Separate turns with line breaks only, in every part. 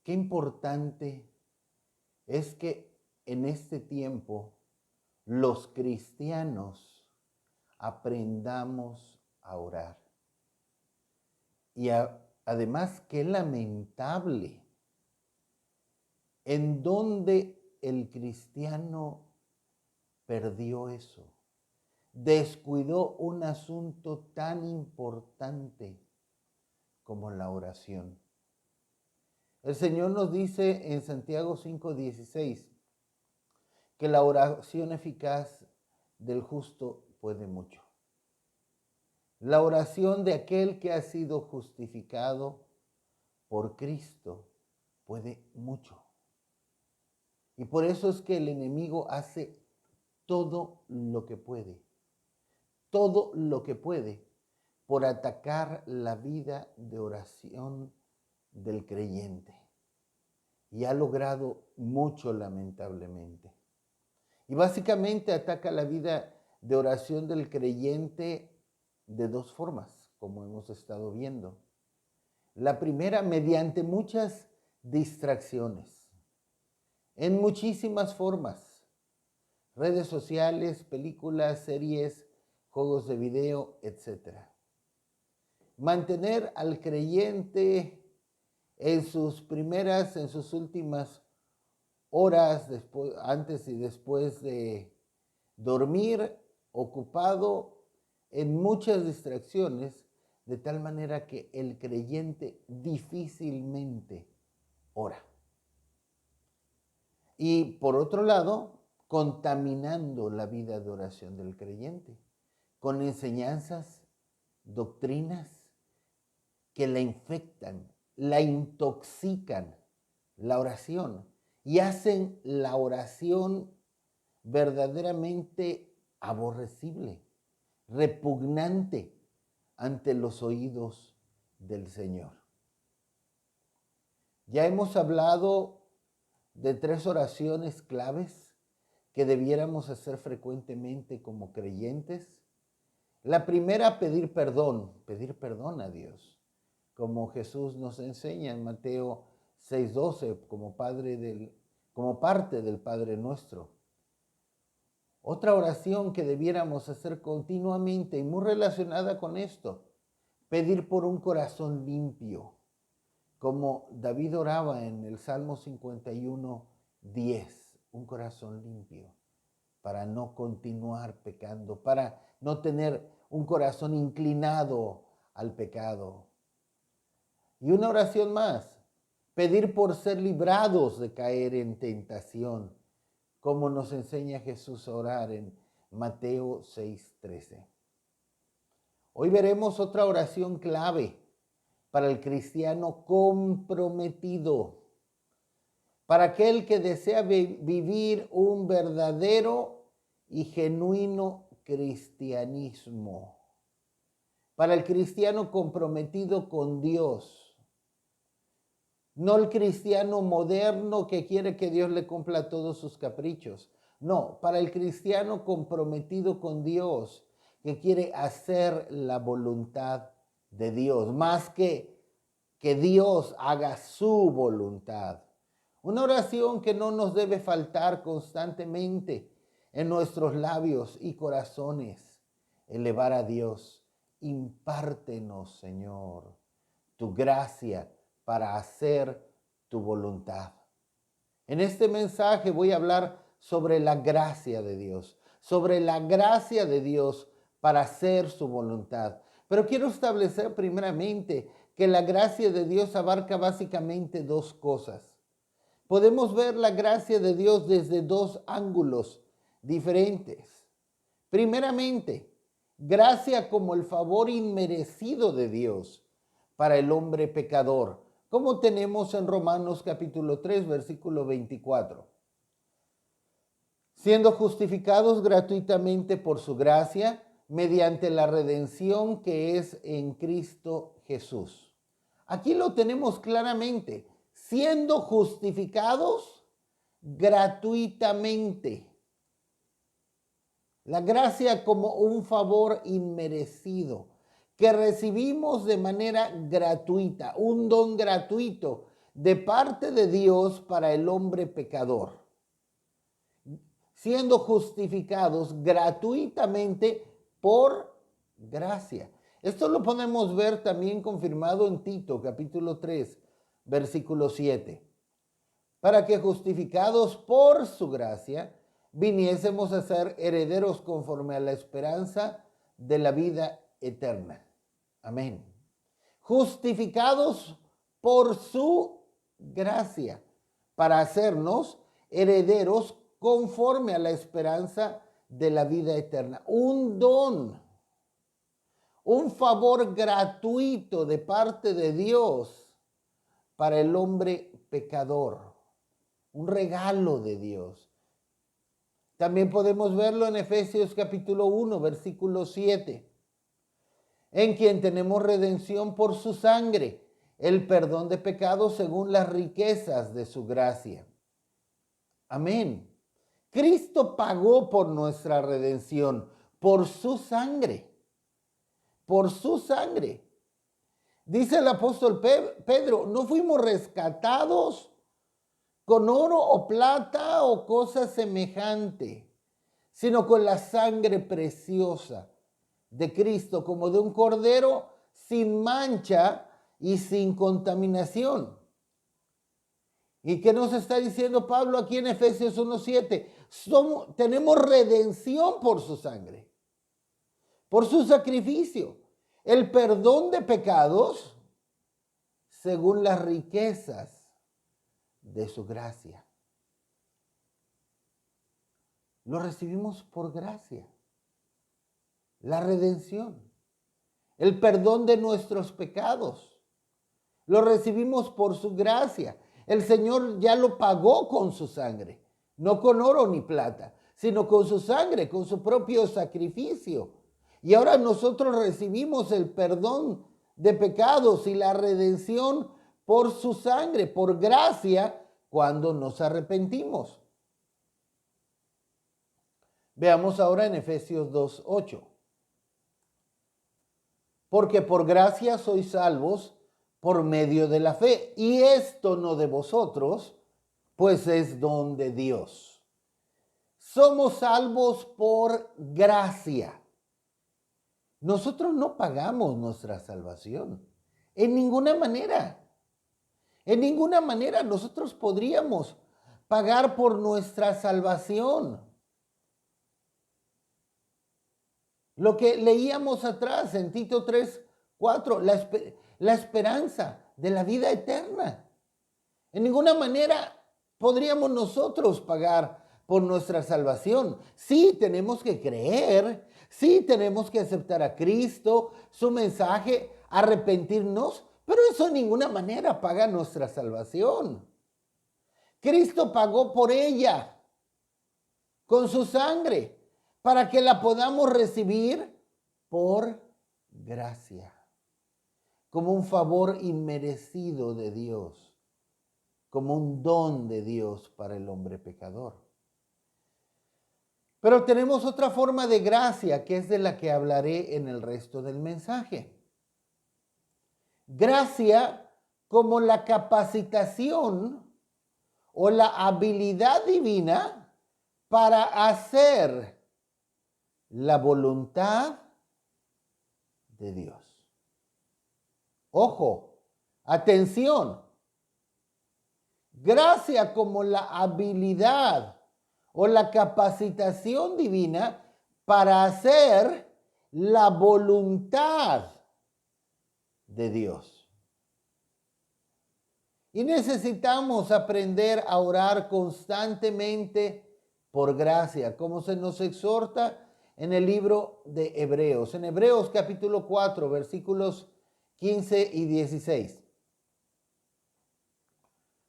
Qué importante es que en este tiempo los cristianos aprendamos a orar. Y además, qué lamentable en donde el cristiano perdió eso, descuidó un asunto tan importante como la oración. El Señor nos dice en Santiago 5:16 que la oración eficaz del justo puede mucho. La oración de aquel que ha sido justificado por Cristo puede mucho. Y por eso es que el enemigo hace todo lo que puede por atacar la vida de oración del creyente. Y ha logrado mucho, lamentablemente. Y básicamente ataca la vida de oración del creyente de dos formas, como hemos estado viendo. La primera, mediante muchas distracciones, en muchísimas formas. Redes sociales, películas, series, juegos de video, etc. Mantener al creyente en sus últimas horas, antes y después de dormir, ocupado en muchas distracciones, de tal manera que el creyente difícilmente ora. Y por otro lado, contaminando la vida de oración del creyente con enseñanzas, doctrinas que la infectan, la intoxican, la oración, y hacen la oración verdaderamente aborrecible, repugnante ante los oídos del Señor. Ya hemos hablado de 3 oraciones claves que debiéramos hacer frecuentemente como creyentes. La primera, pedir perdón a Dios, como Jesús nos enseña en Mateo 6:12, como parte del Padre Nuestro. Otra oración que debiéramos hacer continuamente y muy relacionada con esto, pedir por un corazón limpio, como David oraba en el Salmo 51:10, un corazón limpio, para no continuar pecando, para no tener un corazón inclinado al pecado. Y una oración más, pedir por ser librados de caer en tentación, como nos enseña Jesús a orar en Mateo 6:13. Hoy veremos otra oración clave para el cristiano comprometido, para aquel que desea vivir un verdadero y genuino cristianismo, para el cristiano comprometido con Dios, no el cristiano moderno que quiere que Dios le cumpla todos sus caprichos, no, para el cristiano comprometido con Dios, que quiere hacer la voluntad de Dios, más que Dios haga su voluntad. Una oración que no nos debe faltar constantemente en nuestros labios y corazones. Elevar a Dios, impártenos, Señor, tu gracia para hacer tu voluntad. En este mensaje voy a hablar sobre la gracia de Dios, para hacer su voluntad. Pero quiero establecer primeramente que la gracia de Dios abarca básicamente 2 cosas. Podemos ver la gracia de Dios desde 2 ángulos diferentes. Primeramente, gracia como el favor inmerecido de Dios para el hombre pecador, como tenemos en Romanos capítulo 3, versículo 24. Siendo justificados gratuitamente por su gracia, mediante la redención que es en Cristo Jesús. Aquí lo tenemos claramente, siendo justificados gratuitamente. La gracia como un favor inmerecido que recibimos de manera gratuita, un don gratuito de parte de Dios para el hombre pecador, siendo justificados gratuitamente por gracia. Esto lo podemos ver también confirmado en Tito, capítulo 3, versículo 7. Para que justificados por su gracia, viniésemos a ser herederos conforme a la esperanza de la vida eterna. Amén. Justificados por su gracia, para hacernos herederos conforme a la esperanza de la vida eterna. Un don, un favor gratuito de parte de Dios para el hombre pecador. Un regalo de Dios. También podemos verlo en Efesios capítulo 1, versículo 7. En quien tenemos redención por su sangre, el perdón de pecados según las riquezas de su gracia. Amén. Cristo pagó por nuestra redención, por su sangre. Por su sangre. Dice el apóstol Pedro, no fuimos rescatados con oro o plata o cosa semejante, sino con la sangre preciosa de Cristo, como de un cordero sin mancha y sin contaminación. ¿Y qué nos está diciendo Pablo aquí en Efesios 1:7? Tenemos redención por su sangre, por su sacrificio, el perdón de pecados según las riquezas de su gracia. Lo recibimos por gracia. La redención, el perdón de nuestros pecados, lo recibimos por su gracia. El Señor ya lo pagó con su sangre, no con oro ni plata, sino con su sangre, con su propio sacrificio. Y ahora nosotros recibimos el perdón de pecados y la redención por su sangre, por gracia, cuando nos arrepentimos. Veamos ahora en Efesios 2:8. Porque por gracia sois salvos por medio de la fe, y esto no de vosotros, pues es don de Dios. Somos salvos por gracia. Nosotros no pagamos nuestra salvación, en ninguna manera. En ninguna manera nosotros podríamos pagar por nuestra salvación. Lo que leíamos atrás en Tito 3:4, la esperanza de la vida eterna. En ninguna manera podríamos nosotros pagar por nuestra salvación. Sí, tenemos que creer, sí, tenemos que aceptar a Cristo, su mensaje, arrepentirnos, pero eso en ninguna manera paga nuestra salvación. Cristo pagó por ella con su sangre para que la podamos recibir por gracia, como un favor inmerecido de Dios, como un don de Dios para el hombre pecador. Pero tenemos otra forma de gracia que es de la que hablaré en el resto del mensaje. Gracia como la capacitación o la habilidad divina para hacer la voluntad de Dios. Ojo, atención. Gracia como la habilidad o la capacitación divina para hacer la voluntad de Dios. Y necesitamos aprender a orar constantemente por gracia, como se nos exhorta en el libro de Hebreos. En Hebreos capítulo 4, versículos 15 y 16.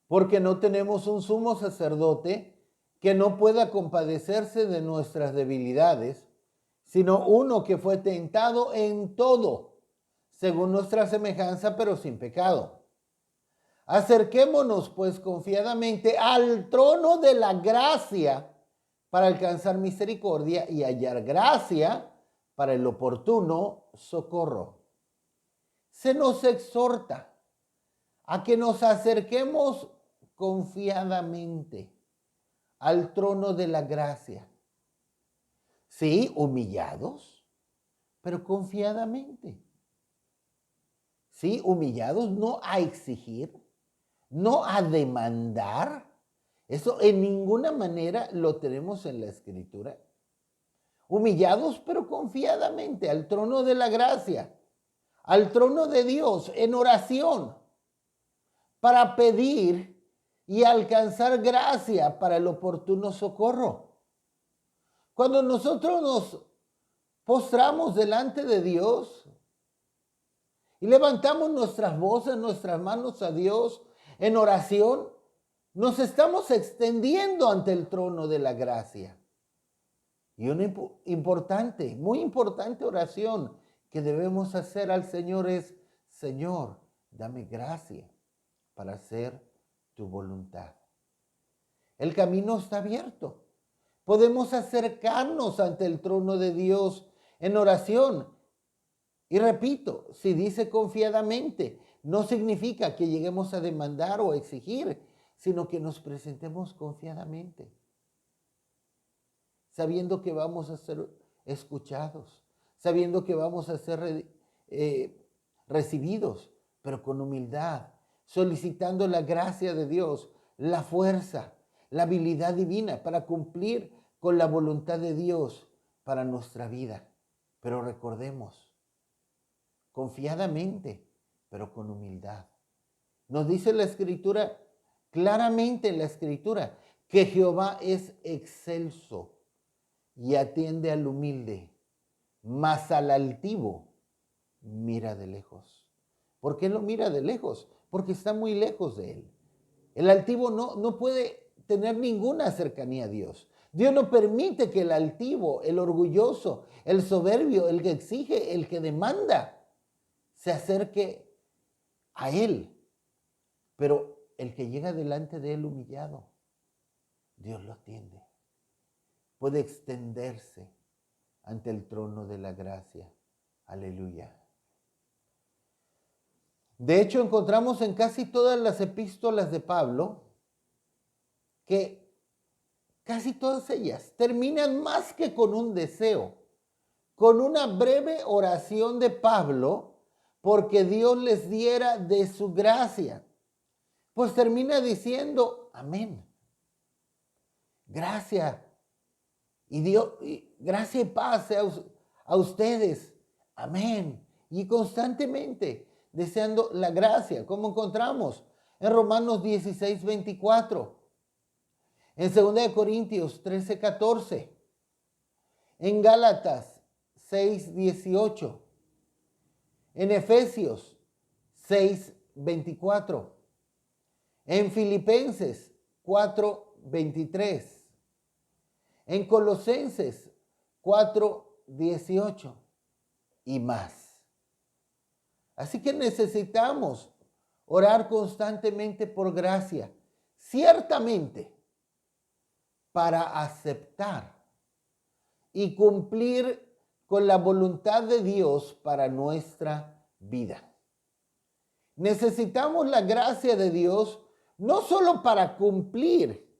Porque no tenemos un sumo sacerdote que no pueda compadecerse de nuestras debilidades, sino uno que fue tentado en todo, según nuestra semejanza, pero sin pecado. Acerquémonos pues confiadamente al trono de la gracia para alcanzar misericordia y hallar gracia para el oportuno socorro. Se nos exhorta a que nos acerquemos confiadamente al trono de la gracia. Sí, humillados, pero confiadamente. Sí, humillados, no a exigir, no a demandar. Eso en ninguna manera lo tenemos en la Escritura. Humillados, pero confiadamente al trono de la gracia, al trono de Dios en oración, para pedir y alcanzar gracia para el oportuno socorro. Cuando nosotros nos postramos delante de Dios y levantamos nuestras voces, nuestras manos a Dios en oración, nos estamos extendiendo ante el trono de la gracia. Y una importante, muy importante oración que debemos hacer al Señor es: Señor, dame gracia para hacer tu voluntad. El camino está abierto. Podemos acercarnos ante el trono de Dios en oración. Y repito, si dice confiadamente, no significa que lleguemos a demandar o exigir, sino que nos presentemos confiadamente, sabiendo que vamos a ser escuchados, sabiendo que vamos a ser recibidos, pero con humildad, solicitando la gracia de Dios, la fuerza, la habilidad divina para cumplir con la voluntad de Dios para nuestra vida. Pero recordemos, confiadamente, pero con humildad. Nos dice la Escritura, claramente en la Escritura, que Jehová es excelso y atiende al humilde, mas al altivo mira de lejos. ¿Por qué lo mira de lejos? Porque está muy lejos de él. El altivo no puede tener ninguna cercanía a Dios. Dios no permite que el altivo, el orgulloso, el soberbio, el que exige, el que demanda, se acerque a él. Pero el que llega delante de él humillado, Dios lo atiende. Puede extenderse ante el trono de la gracia. Aleluya. De hecho, encontramos en casi todas las epístolas de Pablo que casi todas ellas terminan más que con un deseo, con una breve oración de Pablo, porque Dios les diera de su gracia. Pues termina diciendo, amén. Gracias. Gracia y paz sea a ustedes. Amén. Y constantemente deseando la gracia, como encontramos en Romanos 16, 24. En 2 Corintios 13, 14. En Gálatas 6, 18. En Efesios 6, 24. En Filipenses 4, 23. En Colosenses 4, 18 y más. Así que necesitamos orar constantemente por gracia, ciertamente, para aceptar y cumplir con la voluntad de Dios para nuestra vida. Necesitamos la gracia de Dios no solo para cumplir,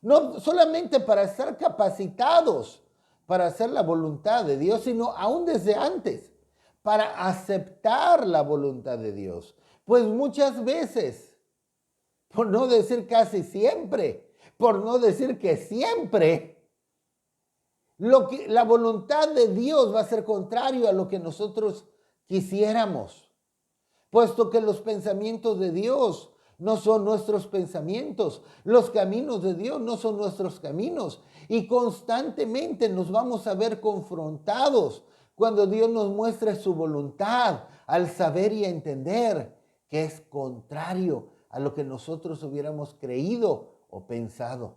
no solamente para estar capacitados para hacer la voluntad de Dios, sino aún desde antes, para aceptar la voluntad de Dios. Pues muchas veces, por no decir casi siempre, por no decir que siempre, la voluntad de Dios va a ser contrario a lo que nosotros quisiéramos, puesto que los pensamientos de Dios no son nuestros pensamientos, los caminos de Dios no son nuestros caminos, y constantemente nos vamos a ver confrontados cuando Dios nos muestre su voluntad, al saber y entender que es contrario a lo que nosotros hubiéramos creído o pensado.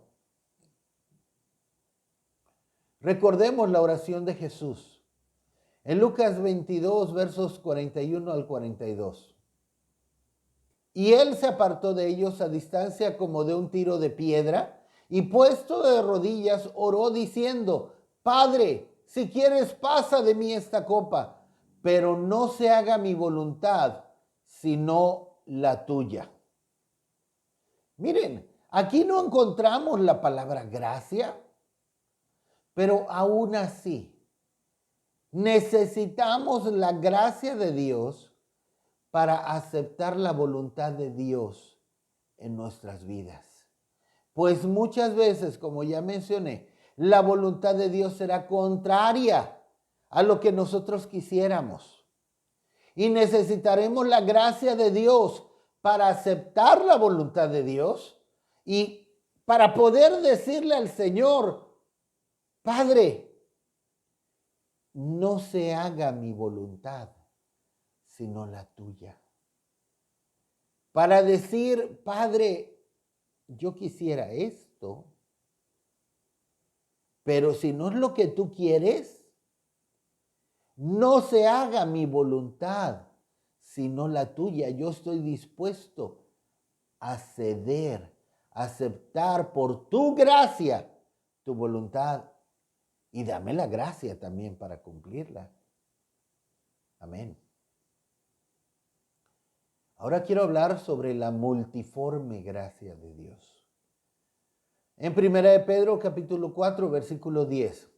Recordemos la oración de Jesús en Lucas 22, versos 41 al 42. Y él se apartó de ellos a distancia como de un tiro de piedra, y puesto de rodillas oró diciendo: Padre, si quieres, pasa de mí esta copa, pero no se haga mi voluntad, sino la tuya. Miren, aquí no encontramos la palabra gracia, pero aún así necesitamos la gracia de Dios para aceptar la voluntad de Dios en nuestras vidas. Pues muchas veces, como ya mencioné, la voluntad de Dios será contraria a lo que nosotros quisiéramos. Y necesitaremos la gracia de Dios para aceptar la voluntad de Dios y para poder decirle al Señor, Padre, no se haga mi voluntad, sino la tuya. Para decir, Padre, yo quisiera esto, pero si no es lo que tú quieres, no se haga mi voluntad, sino la tuya. Yo estoy dispuesto a ceder, a aceptar por tu gracia tu voluntad y dame la gracia también para cumplirla. Amén. Ahora quiero hablar sobre la multiforme gracia de Dios. En 1 de Pedro capítulo 4, versículo 10.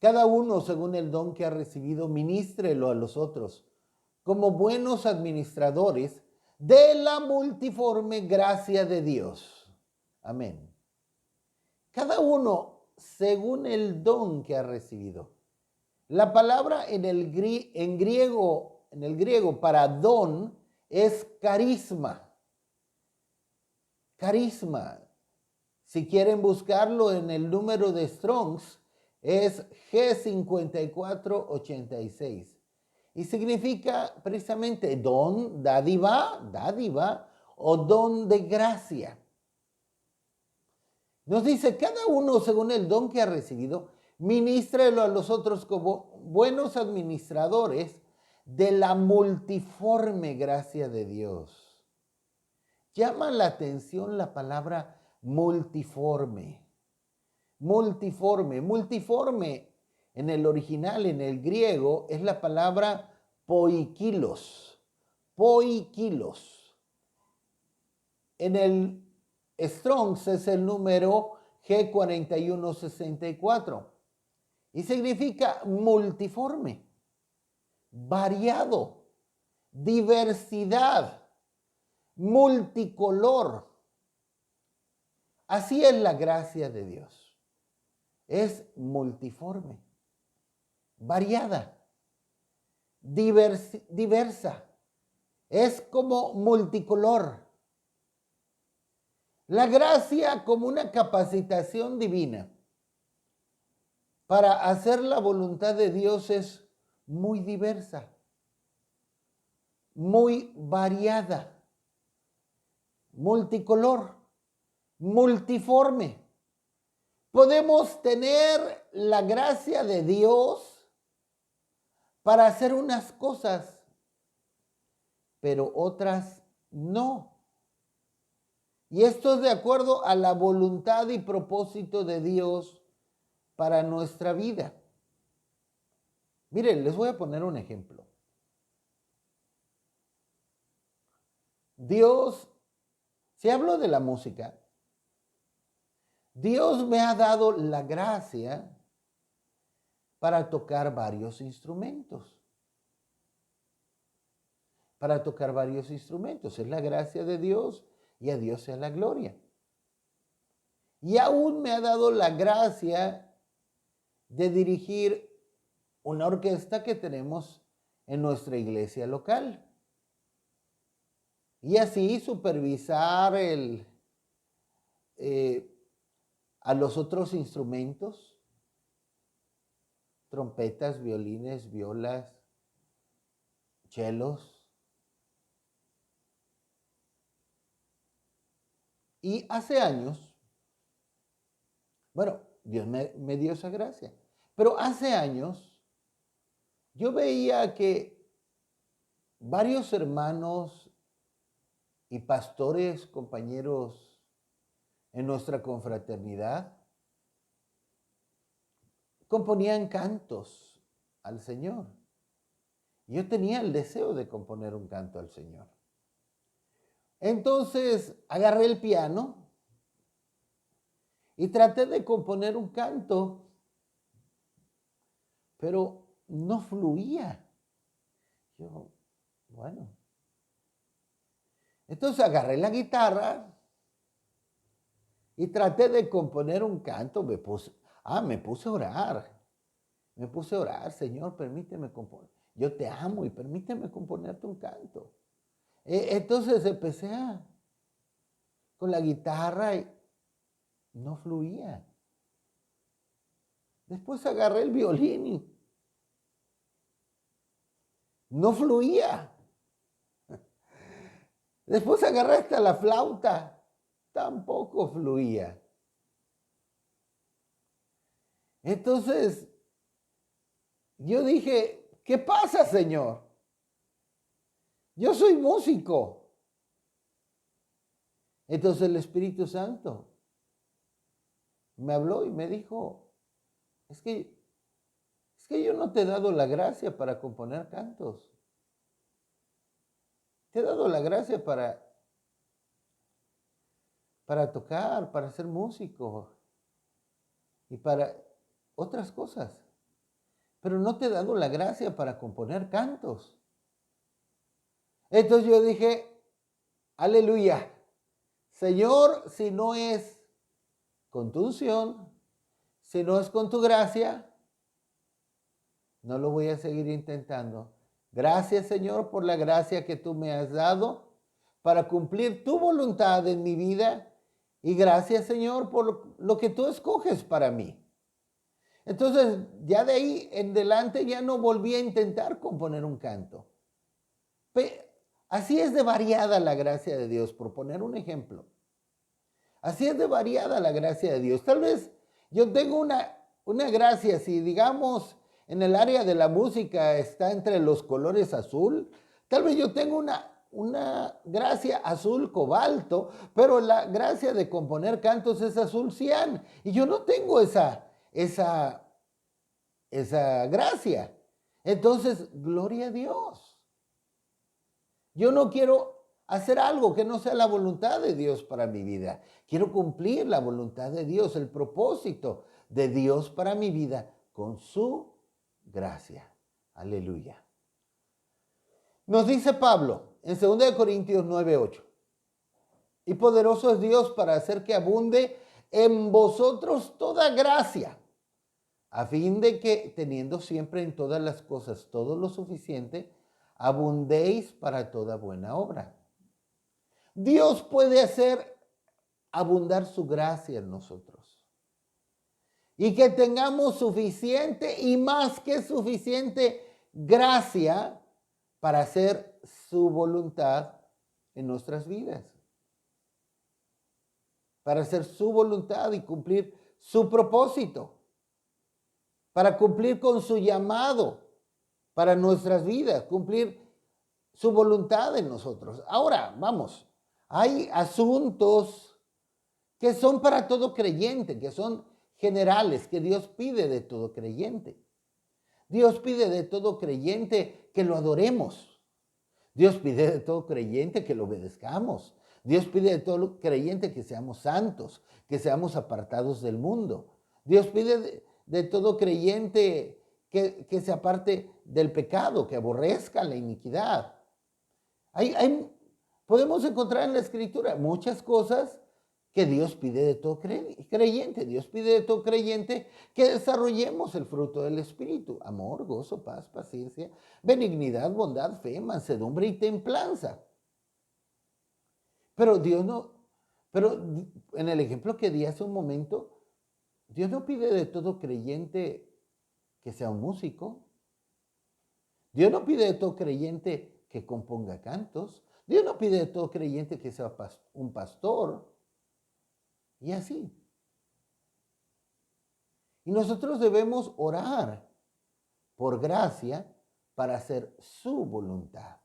Cada uno, según el don que ha recibido, ministrelo a los otros, como buenos administradores de la multiforme gracia de Dios. Amén. Cada uno, según el don que ha recibido. La palabra en el griego para don es carisma. Carisma. Si quieren buscarlo en el número de Strongs, es G5486. Y significa precisamente don, dádiva o don de gracia. Nos dice, cada uno según el don que ha recibido, ministrelo a los otros como buenos administradores de la multiforme gracia de Dios. Llama la atención la palabra multiforme. Multiforme en el original, en el griego, es la palabra poikilos. Poikilos. En el Strong's es el número G4164 y significa multiforme, variado, diversidad, multicolor. Así es la gracia de Dios. Es multiforme, variada, diversa. Es como multicolor. La gracia como una capacitación divina para hacer la voluntad de Dios es muy diversa, muy variada, multicolor, multiforme. Podemos tener la gracia de Dios para hacer unas cosas, pero otras no. Y esto es de acuerdo a la voluntad y propósito de Dios para nuestra vida. Miren, les voy a poner un ejemplo. Dios, si hablo de la música, Dios me ha dado la gracia para tocar varios instrumentos. Para tocar varios instrumentos. Es la gracia de Dios y a Dios sea la gloria. Y aún me ha dado la gracia de dirigir una orquesta que tenemos en nuestra iglesia local. Y así supervisar a los otros instrumentos, trompetas, violines, violas, chelos. Y hace años, bueno, Dios me dio esa gracia, pero hace años yo veía que varios hermanos y pastores, compañeros en nuestra confraternidad, componían cantos al Señor. Yo tenía el deseo de componer un canto al Señor. Entonces agarré el piano y traté de componer un canto, pero no fluía. Yo, bueno. Entonces agarré la guitarra y traté de componer un canto. Me puse a orar. Me puse a orar, Señor, permíteme componer. Yo te amo y permíteme componerte un canto. Entonces empecé con la guitarra y no fluía. Después agarré el violín y no fluía. Después agarré hasta la flauta, tampoco fluía. Entonces yo dije, ¿qué pasa, Señor? Yo soy músico. Entonces el Espíritu Santo me habló y me dijo, es que yo no te he dado la gracia para componer cantos. Te he dado la gracia para tocar, para ser músico y para otras cosas. Pero no te he dado la gracia para componer cantos. Entonces yo dije, aleluya, Señor, si no es con tu unción, si no es con tu gracia, no lo voy a seguir intentando. Gracias, Señor, por la gracia que tú me has dado para cumplir tu voluntad en mi vida. Y gracias, Señor, por lo que tú escoges para mí. Entonces, ya de ahí en adelante ya no volví a intentar componer un canto. Así es de variada la gracia de Dios, por poner un ejemplo. Así es de variada la gracia de Dios. Tal vez yo tengo una gracia, si digamos en el área de la música está entre los colores azul, tal vez yo tengo una gracia azul cobalto, pero la gracia de componer cantos es azul cian. Y yo no tengo esa gracia. Entonces, gloria a Dios. Yo no quiero hacer algo que no sea la voluntad de Dios para mi vida. Quiero cumplir la voluntad de Dios, el propósito de Dios para mi vida con su gracia. Aleluya. Nos dice Pablo en 2 Corintios 9:8. Y poderoso es Dios para hacer que abunde en vosotros toda gracia, a fin de que, teniendo siempre en todas las cosas todo lo suficiente, abundéis para toda buena obra. Dios puede hacer abundar su gracia en nosotros. Y que tengamos suficiente y más que suficiente gracia para hacer su voluntad en nuestras vidas. Para hacer su voluntad y cumplir su propósito. Para cumplir con su llamado para nuestras vidas, cumplir su voluntad en nosotros. Ahora, vamos, hay asuntos que son para todo creyente, que son generales, que Dios pide de todo creyente. Dios pide de todo creyente que lo adoremos. Dios pide de todo creyente que lo obedezcamos. Dios pide de todo creyente que seamos santos, que seamos apartados del mundo. Dios pide de todo creyente que se aparte del pecado, que aborrezca la iniquidad. Podemos encontrar en la Escritura muchas cosas que Dios pide de todo creyente. Dios pide de todo creyente que desarrollemos el fruto del Espíritu: amor, gozo, paz, paciencia, benignidad, bondad, fe, mansedumbre y templanza. Pero en el ejemplo que di hace un momento, Dios no pide de todo creyente que sea un músico. Dios no pide de todo creyente que componga cantos. Dios no pide de todo creyente que sea un pastor. Y así. Y nosotros debemos orar por gracia para hacer su voluntad.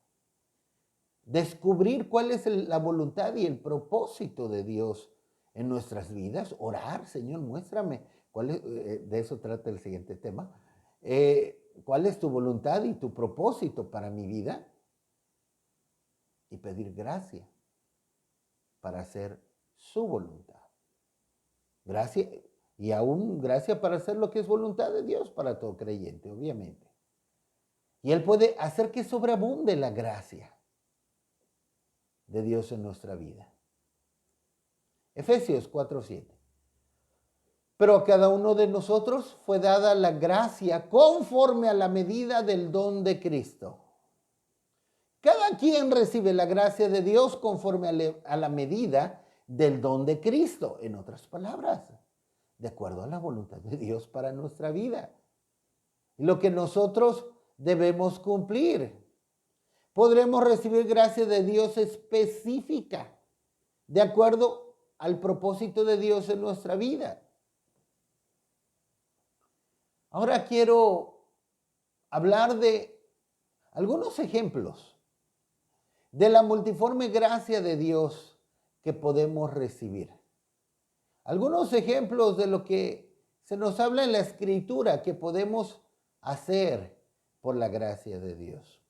Descubrir cuál es la voluntad y el propósito de Dios en nuestras vidas. Orar, Señor, muéstrame. De eso trata el siguiente tema. ¿Cuál es tu voluntad y tu propósito para mi vida? Y pedir gracia para hacer su voluntad. Gracia, y aún gracia para hacer lo que es voluntad de Dios para todo creyente, obviamente. Y Él puede hacer que sobreabunde la gracia de Dios en nuestra vida. Efesios 4:7. Pero a cada uno de nosotros fue dada la gracia conforme a la medida del don de Cristo. Cada quien recibe la gracia de Dios conforme a la medida del don de Cristo. En otras palabras, de acuerdo a la voluntad de Dios para nuestra vida. Lo que nosotros debemos cumplir. Podremos recibir gracia de Dios específica, de acuerdo al propósito de Dios en nuestra vida. Ahora quiero hablar de algunos ejemplos de la multiforme gracia de Dios que podemos recibir. Algunos ejemplos de lo que se nos habla en la Escritura que podemos hacer por la gracia de Dios.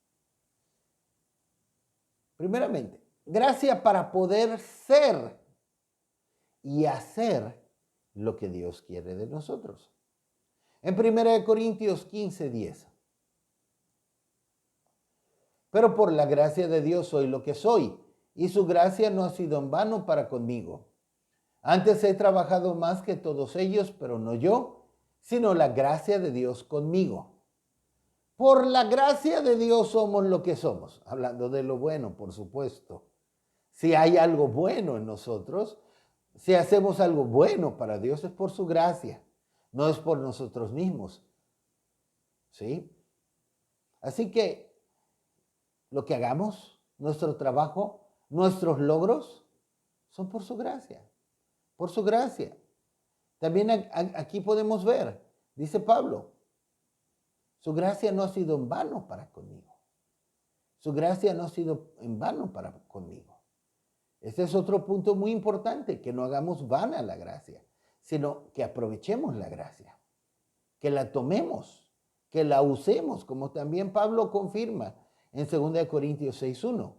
Primeramente, gracia para poder ser y hacer lo que Dios quiere de nosotros. En 1 Corintios 15:10. Pero por la gracia de Dios soy lo que soy, y su gracia no ha sido en vano para conmigo. Antes he trabajado más que todos ellos, pero no yo, sino la gracia de Dios conmigo. Por la gracia de Dios somos lo que somos. Hablando de lo bueno, por supuesto. Si hay algo bueno en nosotros, si hacemos algo bueno para Dios, es por su gracia. No es por nosotros mismos. ¿Sí? Así que lo que hagamos, nuestro trabajo, nuestros logros, son por su gracia. Por su gracia. También aquí podemos ver, dice Pablo, su gracia no ha sido en vano para conmigo. Su gracia no ha sido en vano para conmigo. Este es otro punto muy importante, que no hagamos vana la gracia, sino que aprovechemos la gracia, que la tomemos, que la usemos, como también Pablo confirma en 2 Corintios 6:1.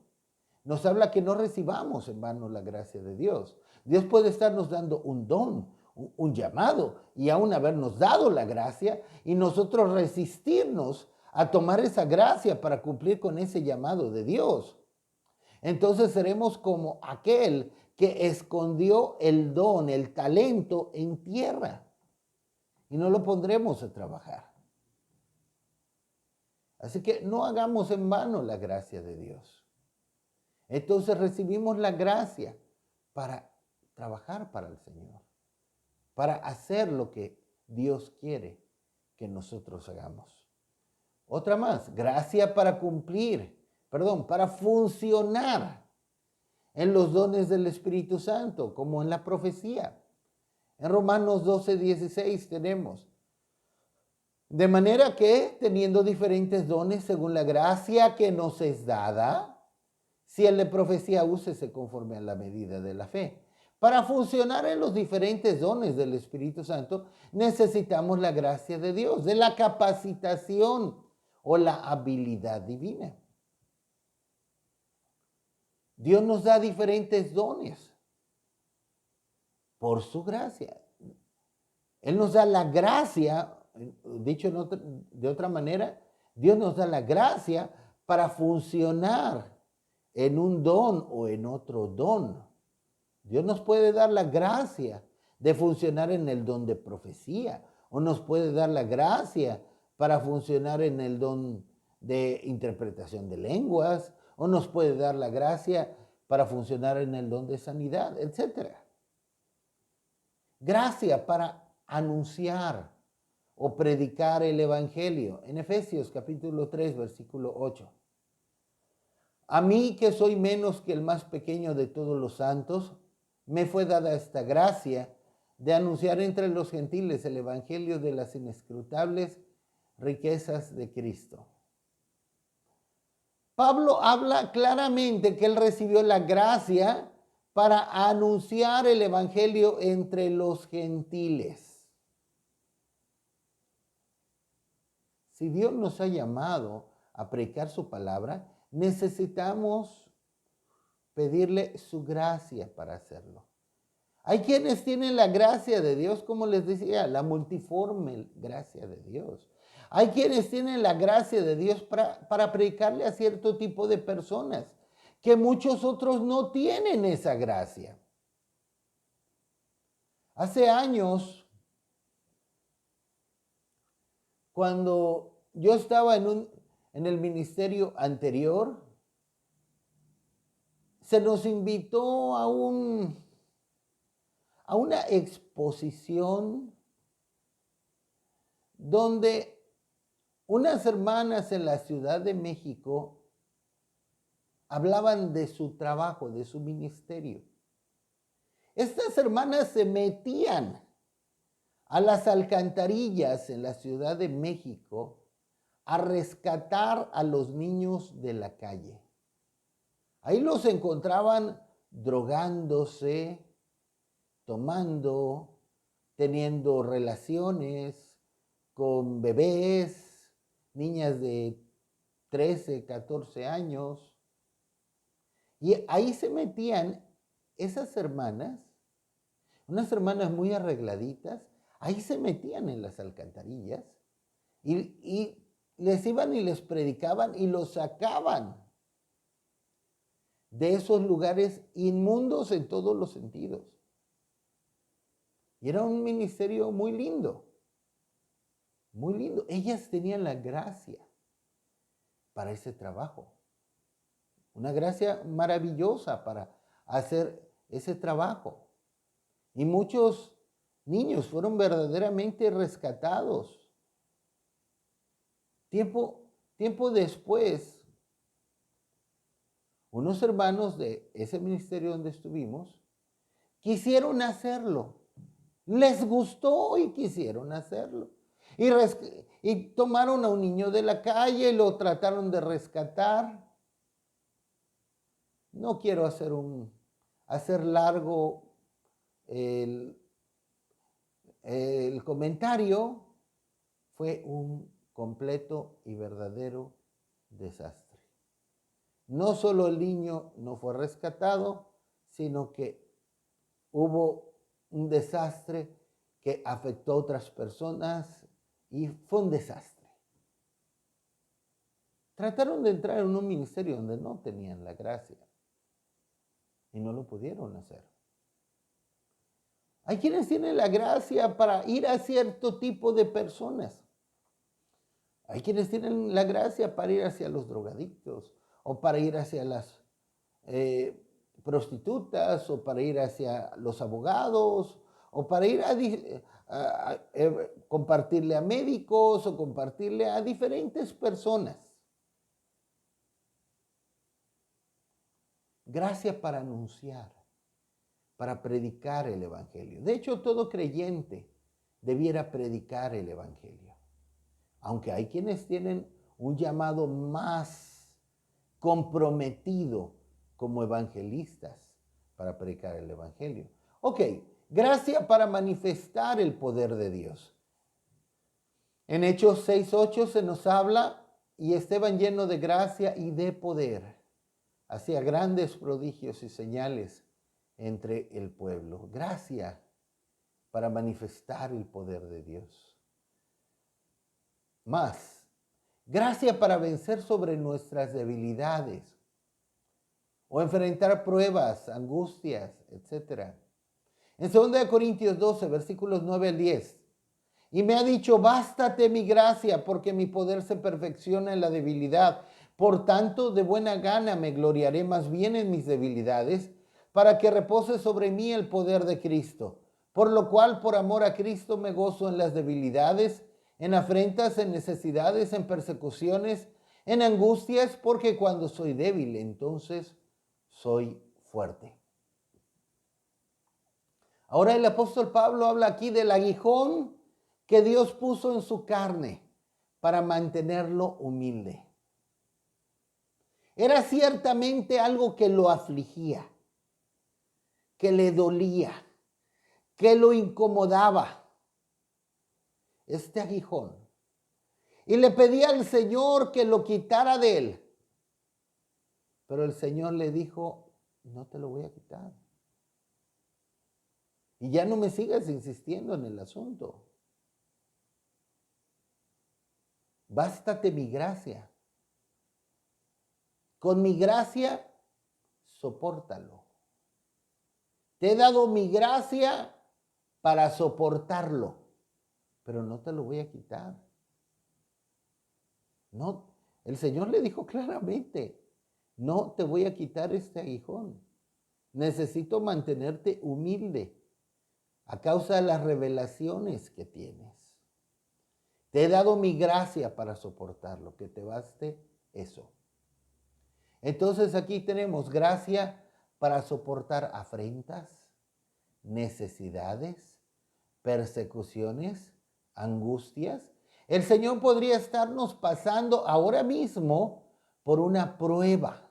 Nos habla que no recibamos en vano la gracia de Dios. Dios puede estarnos dando un don, un llamado, y aún habernos dado la gracia, y nosotros resistirnos a tomar esa gracia para cumplir con ese llamado de Dios. Entonces seremos como aquel que escondió el don, el talento en tierra, y no lo pondremos a trabajar. Así que no hagamos en vano la gracia de Dios. Entonces recibimos la gracia para trabajar para el Señor, para hacer lo que Dios quiere que nosotros hagamos. Otra más, gracia para para funcionar en los dones del Espíritu Santo, como en la profecía. En Romanos 12:16 tenemos, de manera que, teniendo diferentes dones según la gracia que nos es dada, si el de profecía, úsese conforme a la medida de la fe. Para funcionar en los diferentes dones del Espíritu Santo, necesitamos la gracia de Dios, de la capacitación o la habilidad divina. Dios nos da diferentes dones por su gracia. Él nos da la gracia, dicho de otra manera, Dios nos da la gracia para funcionar en un don o en otro don. Dios nos puede dar la gracia de funcionar en el don de profecía, o nos puede dar la gracia para funcionar en el don de interpretación de lenguas, o nos puede dar la gracia para funcionar en el don de sanidad, etc. Gracia para anunciar o predicar el evangelio. En Efesios capítulo 3, versículo 8. A mí, que soy menos que el más pequeño de todos los santos, me fue dada esta gracia de anunciar entre los gentiles el evangelio de las inescrutables riquezas de Cristo. Pablo habla claramente que él recibió la gracia para anunciar el evangelio entre los gentiles. Si Dios nos ha llamado a predicar su palabra, necesitamos pedirle su gracia para hacerlo. Hay quienes tienen la gracia de Dios, como les decía, la multiforme gracia de Dios. Hay quienes tienen la gracia de Dios para predicarle a cierto tipo de personas, que muchos otros no tienen esa gracia. Hace años, cuando yo estaba en el ministerio anterior, se nos invitó a una exposición donde unas hermanas en la Ciudad de México hablaban de su trabajo, de su ministerio. Estas hermanas se metían a las alcantarillas en la Ciudad de México a rescatar a los niños de la calle. Ahí los encontraban drogándose, tomando, teniendo relaciones con bebés, niñas de 13, 14 años. Y ahí se metían esas hermanas, unas hermanas muy arregladitas, ahí se metían en las alcantarillas y les iban y les predicaban y los sacaban de esos lugares inmundos en todos los sentidos. Y era un ministerio muy lindo, muy lindo. Ellas tenían la gracia para ese trabajo, una gracia maravillosa para hacer ese trabajo. Y muchos niños fueron verdaderamente rescatados. Tiempo después, unos hermanos de ese ministerio donde estuvimos quisieron hacerlo. Les gustó y quisieron hacerlo. Y tomaron a un niño de la calle y lo trataron de rescatar. No quiero hacer largo el comentario. Fue un completo y verdadero desastre. No solo el niño no fue rescatado, sino que hubo un desastre que afectó a otras personas y fue un desastre. Trataron de entrar en un ministerio donde no tenían la gracia y no lo pudieron hacer. Hay quienes tienen la gracia para ir a cierto tipo de personas. Hay quienes tienen la gracia para ir hacia los drogadictos o para ir hacia las prostitutas o para ir hacia los abogados o para ir a compartirle a médicos o compartirle a diferentes personas. Gracia para anunciar, para predicar el evangelio. De hecho, todo creyente debiera predicar el evangelio. Aunque hay quienes tienen un llamado más comprometido como evangelistas para predicar el evangelio. Ok, gracia para manifestar el poder de Dios. En Hechos 6:8 se nos habla, y Esteban lleno de gracia y de poder, hacía grandes prodigios y señales entre el pueblo. Gracia para manifestar el poder de Dios. Más, gracia para vencer sobre nuestras debilidades o enfrentar pruebas, angustias, etc. En 2 Corintios 12, versículos 9 al 10. Y me ha dicho, bástate mi gracia, porque mi poder se perfecciona en la debilidad. Por tanto, de buena gana me gloriaré más bien en mis debilidades, para que repose sobre mí el poder de Cristo. Por lo cual, por amor a Cristo, me gozo en las debilidades, en afrentas, en necesidades, en persecuciones, en angustias, porque cuando soy débil, entonces soy fuerte. Ahora el apóstol Pablo habla aquí del aguijón que Dios puso en su carne para mantenerlo humilde. Era ciertamente algo que lo afligía, que le dolía, que lo incomodaba. Este aguijón. Y le pedía al Señor que lo quitara de él. Pero el Señor le dijo, no te lo voy a quitar. Y ya no me sigas insistiendo en el asunto. Bástate mi gracia. Con mi gracia, sopórtalo. Te he dado mi gracia para soportarlo, pero no te lo voy a quitar. No, el Señor le dijo claramente, no te voy a quitar este aguijón. Necesito mantenerte humilde a causa de las revelaciones que tienes. Te he dado mi gracia para soportarlo, que te baste eso. Entonces aquí tenemos gracia para soportar afrentas, necesidades, persecuciones, angustias. El Señor podría estarnos pasando ahora mismo por una prueba.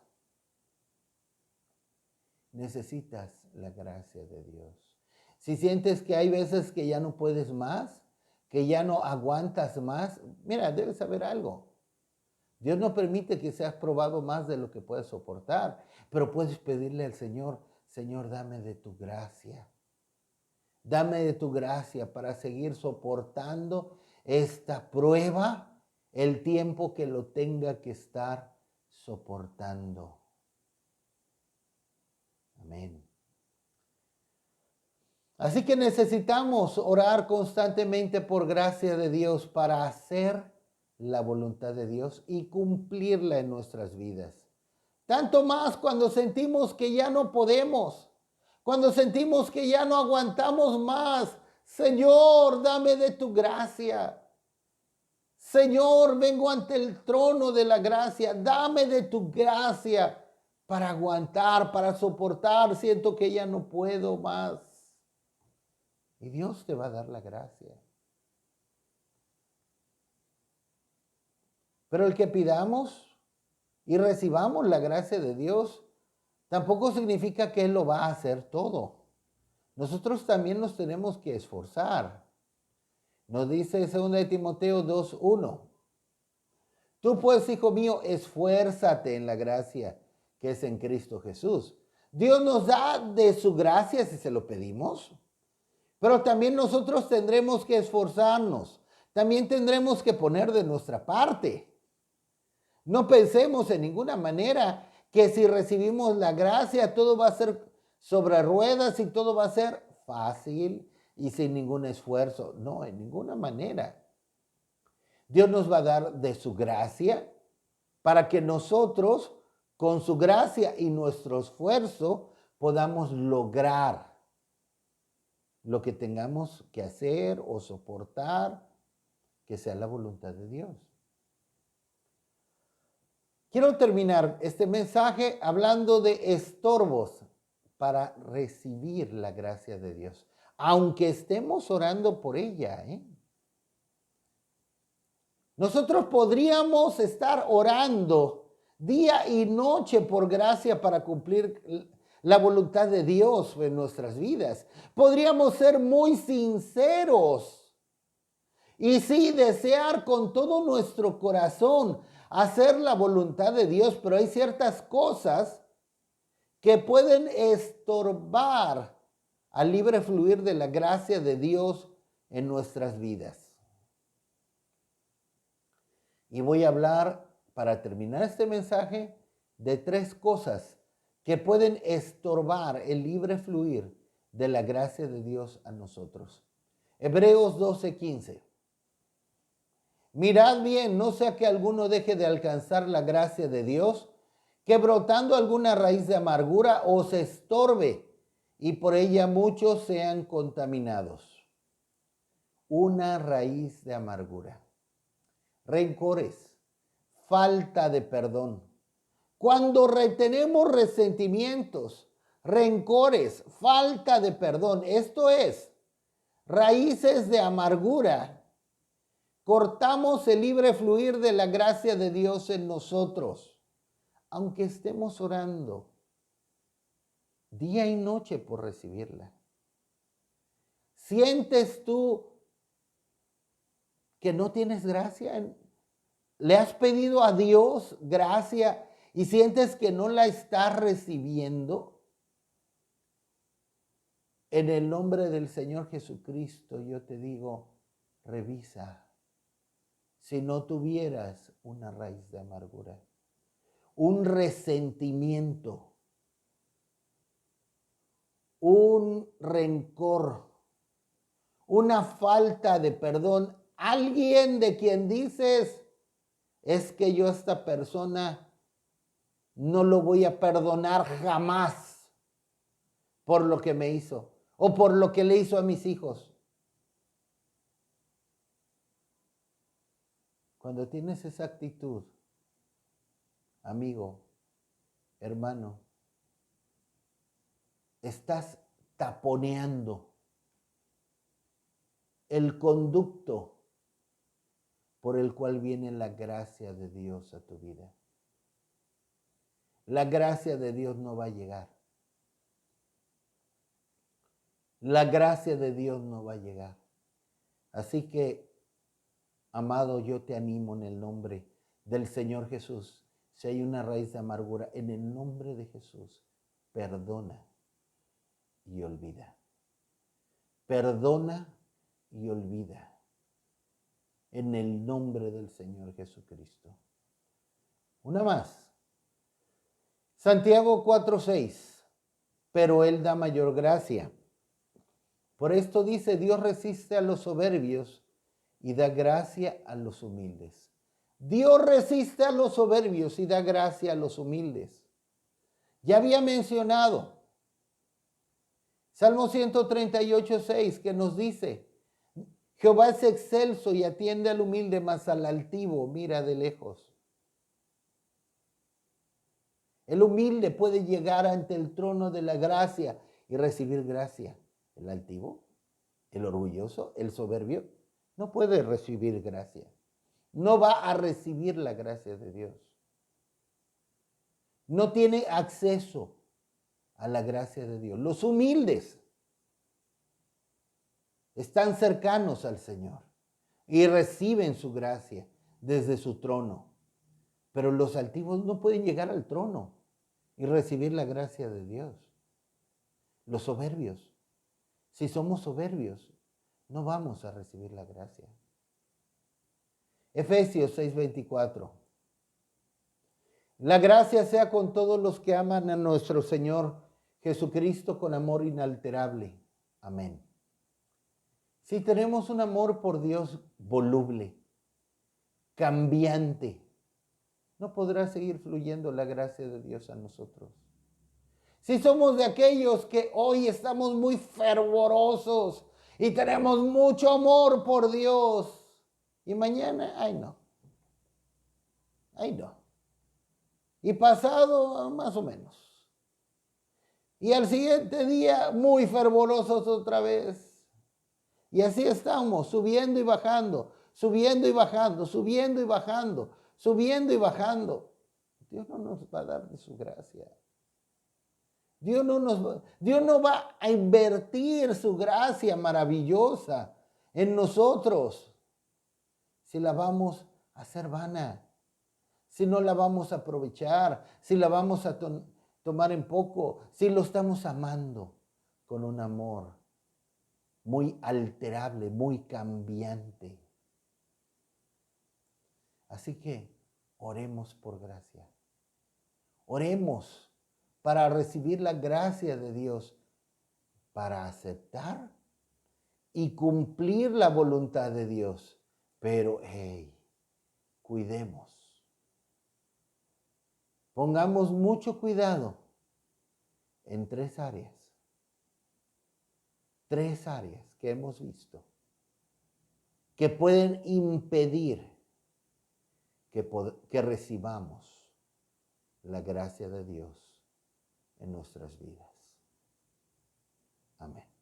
Necesitas la gracia de Dios. Si sientes que hay veces que ya no puedes más, que ya no aguantas más, mira, debes saber algo. Dios no permite que seas probado más de lo que puedes soportar, pero puedes pedirle al Señor, Señor, dame de tu gracia. Dame de tu gracia para seguir soportando esta prueba el tiempo que lo tenga que estar soportando. Amén. Así que necesitamos orar constantemente por gracia de Dios para hacer la voluntad de Dios y cumplirla en nuestras vidas. Tanto más cuando sentimos que ya no podemos, cuando sentimos que ya no aguantamos más. Señor, dame de tu gracia. Señor, vengo ante el trono de la gracia. Dame de tu gracia para aguantar, para soportar. Siento que ya no puedo más. Y Dios te va a dar la gracia. Pero el que pidamos y recibamos la gracia de Dios, tampoco significa que Él lo va a hacer todo. Nosotros también nos tenemos que esforzar. Nos dice 2 de Timoteo 2:1. Tú pues, hijo mío, esfuérzate en la gracia que es en Cristo Jesús. Dios nos da de su gracia si se lo pedimos, pero también nosotros tendremos que esforzarnos. También tendremos que poner de nuestra parte. No pensemos en ninguna manera que si recibimos la gracia todo va a ser sobre ruedas y todo va a ser fácil y sin ningún esfuerzo. No, en ninguna manera. Dios nos va a dar de su gracia para que nosotros, con su gracia y nuestro esfuerzo, podamos lograr lo que tengamos que hacer o soportar, que sea la voluntad de Dios. Quiero terminar este mensaje hablando de estorbos para recibir la gracia de Dios, aunque estemos orando por ella. Nosotros podríamos estar orando día y noche por gracia para cumplir la voluntad de Dios en nuestras vidas. Podríamos ser muy sinceros y sí desear con todo nuestro corazón hacer la voluntad de Dios, pero hay ciertas cosas que pueden estorbar al libre fluir de la gracia de Dios en nuestras vidas. Y voy a hablar, para terminar este mensaje, de 3 cosas que pueden estorbar el libre fluir de la gracia de Dios a nosotros. Hebreos 12:15. Mirad bien, no sea que alguno deje de alcanzar la gracia de Dios, que brotando alguna raíz de amargura os estorbe y por ella muchos sean contaminados. Una raíz de amargura. Rencores, falta de perdón. Cuando retenemos resentimientos, rencores, falta de perdón, esto es, raíces de amargura, cortamos el libre fluir de la gracia de Dios en nosotros, aunque estemos orando día y noche por recibirla. ¿Sientes tú que no tienes gracia? ¿Le has pedido a Dios gracia y sientes que no la estás recibiendo? En el nombre del Señor Jesucristo yo te digo, revisa si no tuvieras una raíz de amargura, un resentimiento, un rencor, una falta de perdón, alguien de quien dices, es que yo a esta persona no lo voy a perdonar jamás por lo que me hizo o por lo que le hizo a mis hijos. Cuando tienes esa actitud, amigo, hermano, estás taponeando el conducto por el cual viene la gracia de Dios a tu vida. La gracia de Dios no va a llegar. La gracia de Dios no va a llegar. Así que, amado, yo te animo en el nombre del Señor Jesús. Si hay una raíz de amargura, en el nombre de Jesús, perdona y olvida. Perdona y olvida. En el nombre del Señor Jesucristo. Una más. Santiago 4:6. Pero Él da mayor gracia. Por esto dice, Dios resiste a los soberbios y da gracia a los humildes. Dios resiste a los soberbios y da gracia a los humildes. Ya había mencionado Salmo 138:6, que nos dice, Jehová es excelso y atiende al humilde, mas al altivo mira de lejos. El humilde puede llegar ante el trono de la gracia y recibir gracia. El altivo, el orgulloso, el soberbio, no puede recibir gracia. No va a recibir la gracia de Dios. No tiene acceso a la gracia de Dios. Los humildes están cercanos al Señor y reciben su gracia desde su trono. Pero los altivos no pueden llegar al trono y recibir la gracia de Dios. Los soberbios, si somos soberbios, no vamos a recibir la gracia. Efesios 6:24. La gracia sea con todos los que aman a nuestro Señor Jesucristo con amor inalterable. Amén. Si tenemos un amor por Dios voluble, cambiante, no podrá seguir fluyendo la gracia de Dios a nosotros. Si somos de aquellos que hoy estamos muy fervorosos y tenemos mucho amor por Dios, y mañana, ay no. Y pasado, más o menos. Y al siguiente día, muy fervorosos otra vez. Y así estamos, subiendo y bajando, subiendo y bajando, subiendo y bajando, subiendo y bajando. Dios no nos va a dar de su gracia. Dios no va a invertir su gracia maravillosa en nosotros si la vamos a hacer vana, si no la vamos a aprovechar, si la vamos a tomar en poco, si lo estamos amando con un amor muy alterable, muy cambiante. Así que oremos por gracia. Oremos para recibir la gracia de Dios, para aceptar y cumplir la voluntad de Dios. Pero, cuidemos. Pongamos mucho cuidado en tres áreas. Tres áreas que hemos visto que pueden impedir que recibamos la gracia de Dios en nuestras vidas. Amén.